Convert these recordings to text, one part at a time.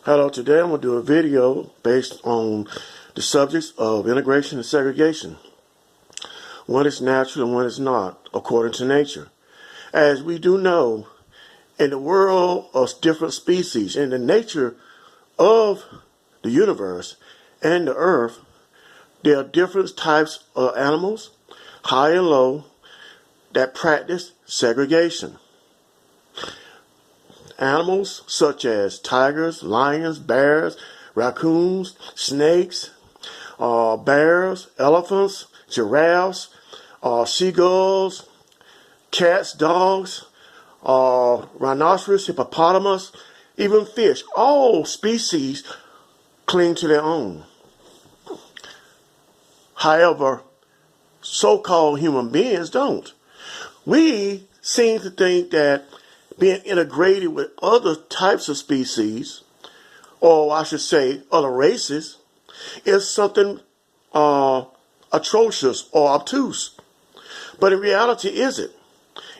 Hello, today I'm going to do a video based on the subjects of integration and segregation. One is natural and one is not, according to nature. As we do know, in the world of different species, in the nature of the universe and the earth, there are different types of animals, high and low, that practice segregation. Animals such as tigers, lions, bears, raccoons, snakes, bears, elephants, giraffes, seagulls, cats, dogs, rhinoceros, hippopotamus, even fish. All species cling to their own. However, so-called human beings don't. We seem to think that being integrated with other types of species, or I should say other races, is something atrocious or obtuse. But in reality, is it?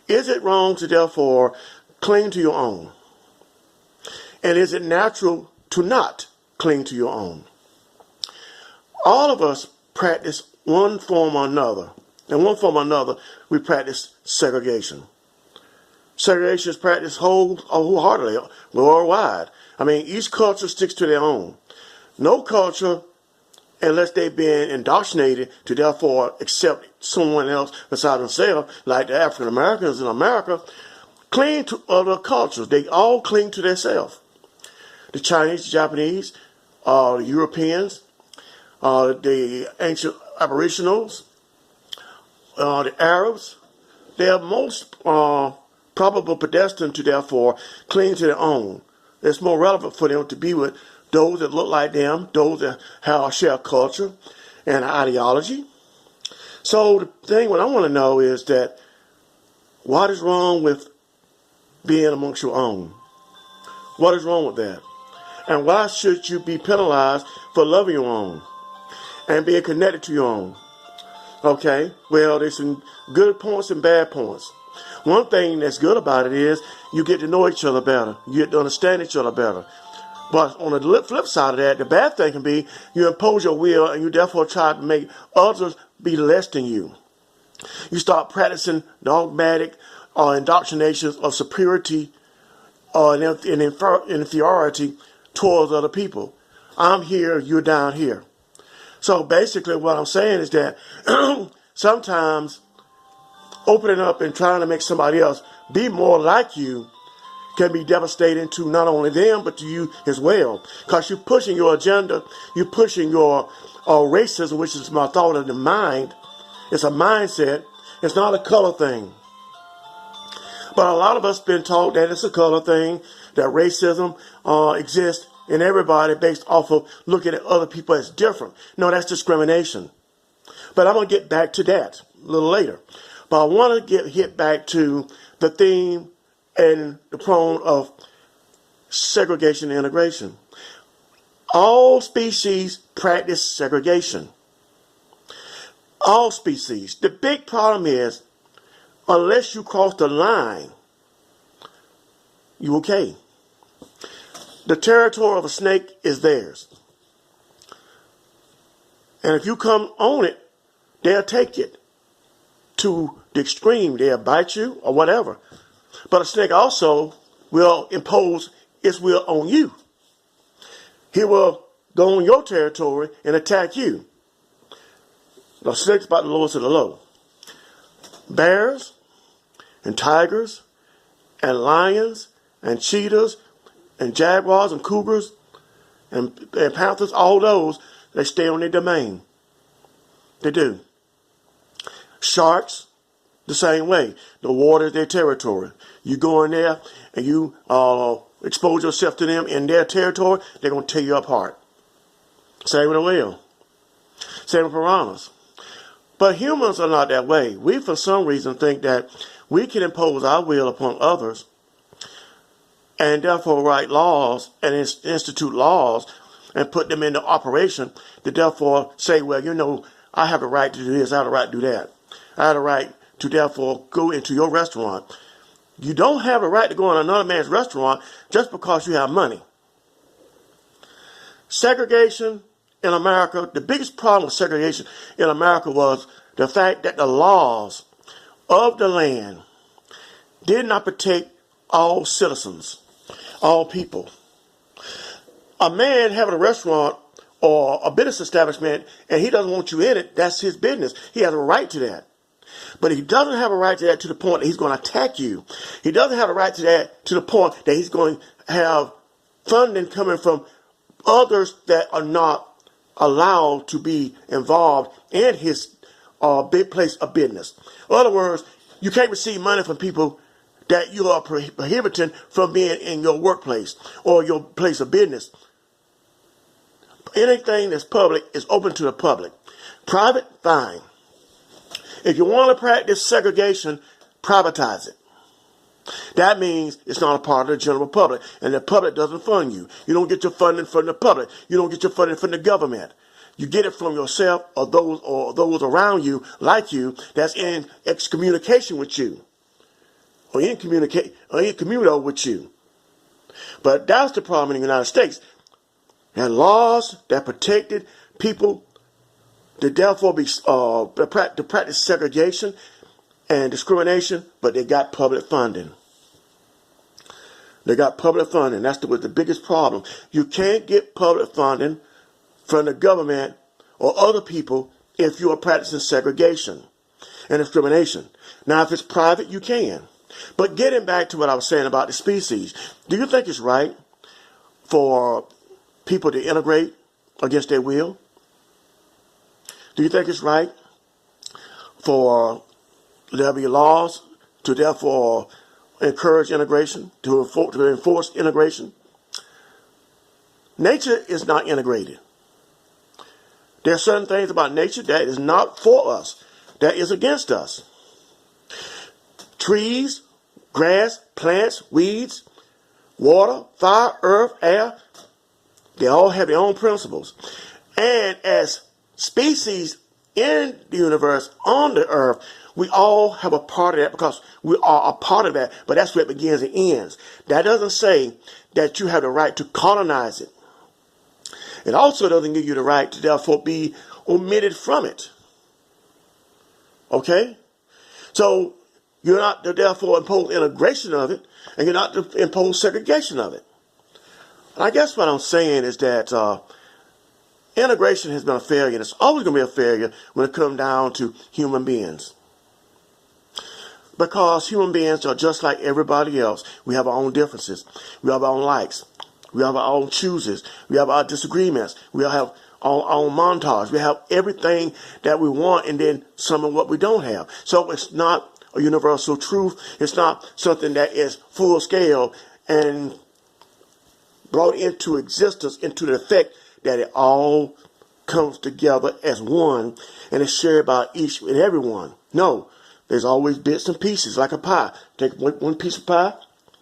Is it wrong to therefore cling to your own? And is it natural to not cling to your own? All of us practice one form or another. In one form or another, we practice segregation. Segregation is practiced wholeheartedly, worldwide. I mean, each culture sticks to their own. No culture, unless they've been indoctrinated to therefore accept someone else beside themselves, like the African Americans in America, cling to other cultures. They all cling to themselves. The Chinese, the Japanese, the Europeans, the ancient Aboriginals, the Arabs, they are most probable predestined to therefore cling to their own. It's more relevant for them to be with those that look like them, those that have share culture and ideology. So the thing what I want to know is that what is wrong with being amongst your own? What is wrong with that? And why should you be penalized for loving your own and being connected to your own? Okay, well, there's some good points and bad points. One thing that's good about it is you get to know each other better. You get to understand each other better. But on the flip side of that, the bad thing can be you impose your will and you therefore try to make others be less than you. You start practicing dogmatic indoctrinations of superiority and inferiority towards other people. I'm here, you're down here. So basically what I'm saying is that sometimes opening up and trying to make somebody else be more like you can be devastating to not only them, but to you as well. Because you're pushing your agenda, you're pushing your racism, which is my thought of the mind. It's a mindset. It's not a color thing. But a lot of us been taught that it's a color thing, that racism exists in everybody based off of looking at other people as different. No, that's discrimination. But I'm going to get back to that a little later. But I want to hit back to the theme and the prong of segregation and integration. All species practice segregation. All species. The big problem is, unless you cross the line, you okay. The territory of a snake is theirs. And if you come on it, they'll take it to the extreme. They'll bite you or whatever. But a snake also will impose its will on you. He will go on your territory and attack you. The snake's about the lowest of the low. Bears and tigers and lions and cheetahs and jaguars and cougars and panthers, all those, they stay on their domain. They do. Sharks, the same way. The water is their territory. You go in there and you expose yourself to them in their territory, they're going to tear you apart. Same with a whale. Same with piranhas. But humans are not that way. We, for some reason, think that we can impose our will upon others and therefore write laws and institute laws and put them into operation to therefore say, well, you know, I have a right to do this, I have a right to do that. I have a right to therefore go into your restaurant. You don't have a right to go in another man's restaurant just because you have money. Segregation in America, the biggest problem with segregation in America was the fact that the laws of the land did not protect all citizens, all people. A man having a restaurant or a business establishment and he doesn't want you in it, that's his business. He has a right to that. But he doesn't have a right to that to the point that he's going to attack you. He doesn't have a right to that to the point that he's going to have funding coming from others that are not allowed to be involved in his big place of business. In other words, you can't receive money from people that you are prohibiting from being in your workplace or your place of business. Anything that's public is open to the public. Private, fine. If you want to practice segregation, privatize it. That means it's not a part of the general public, and the public doesn't fund you. You don't get your funding from the public. You don't get your funding from the government. You get it from yourself or those around you, like you, that's in excommunication with you, or in communal with you. But that's the problem in the United States. There are laws that protected people to therefore be to practice segregation and discrimination, but they got public funding. They got public funding. That's the biggest problem. You can't get public funding from the government or other people if you are practicing segregation and discrimination. Now, if it's private, you can. But getting back to what I was saying about the species, do you think it's right for people to integrate against their will? Do you think it's right for there be laws to therefore encourage integration, to enforce integration? Nature is not integrated. There are certain things about nature that is not for us, that is against us. Trees, grass, plants, weeds, water, fire, earth, air, they all have their own principles. And as species in the universe, on the earth, we all have a part of that because we are a part of that. But that's where it begins and ends. That doesn't say that you have the right to colonize it. It also doesn't give you the right to therefore be omitted from it. Okay? So you're not to therefore impose integration of it, and you're not to impose segregation of it. And I guess what I'm saying is that integration has been a failure, and it's always going to be a failure when it comes down to human beings. Because human beings are just like everybody else. We have our own differences. We have our own likes. We have our own chooses. We have our disagreements. We have our own montage. We have everything that we want and then some of what we don't have. So it's not a universal truth. It's not something that is full scale and brought into existence, into the effect that it all comes together as one and is shared by each and everyone. No, there's always bits and pieces, like a pie. Take one piece of pie,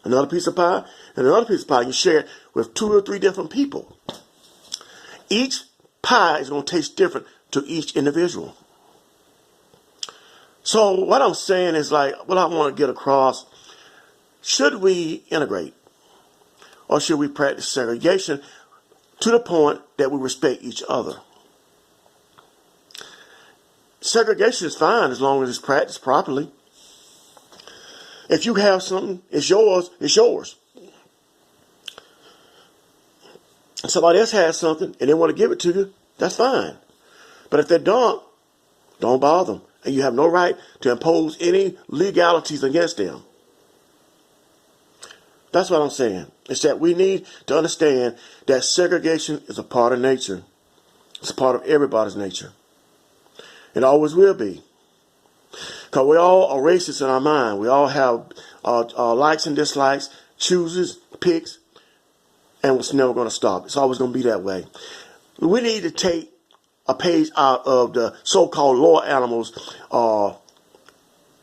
another piece of pie, and another piece of pie. You share it with 2 or 3 different people. Each pie is going to taste different to each individual. So what I'm saying is, like, what I want to get across, should we integrate or should we practice segregation to the point that we respect each other? Segregation is fine as long as it's practiced properly. If you have something, it's yours, it's yours. If somebody else has something and they want to give it to you, that's fine. But if they don't bother them. And you have no right to impose any legalities against them. That's what I'm saying. It's that we need to understand that segregation is a part of nature. It's a part of everybody's nature. It always will be. Because we all are racist in our mind. We all have likes and dislikes, chooses, picks, and it's never going to stop. It's always going to be that way. We need to take a page out of the so-called lower animals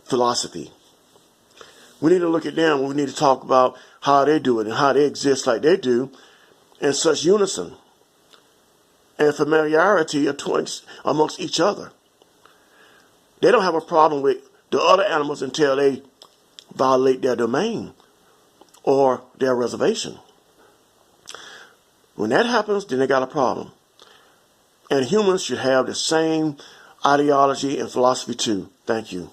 philosophy. We need to look at them. We need to talk about how they do it and how they exist like they do in such unison and familiarity amongst each other. They don't have a problem with the other animals until they violate their domain or their reservation. When that happens, then they got a problem. And humans should have the same ideology and philosophy too. Thank you.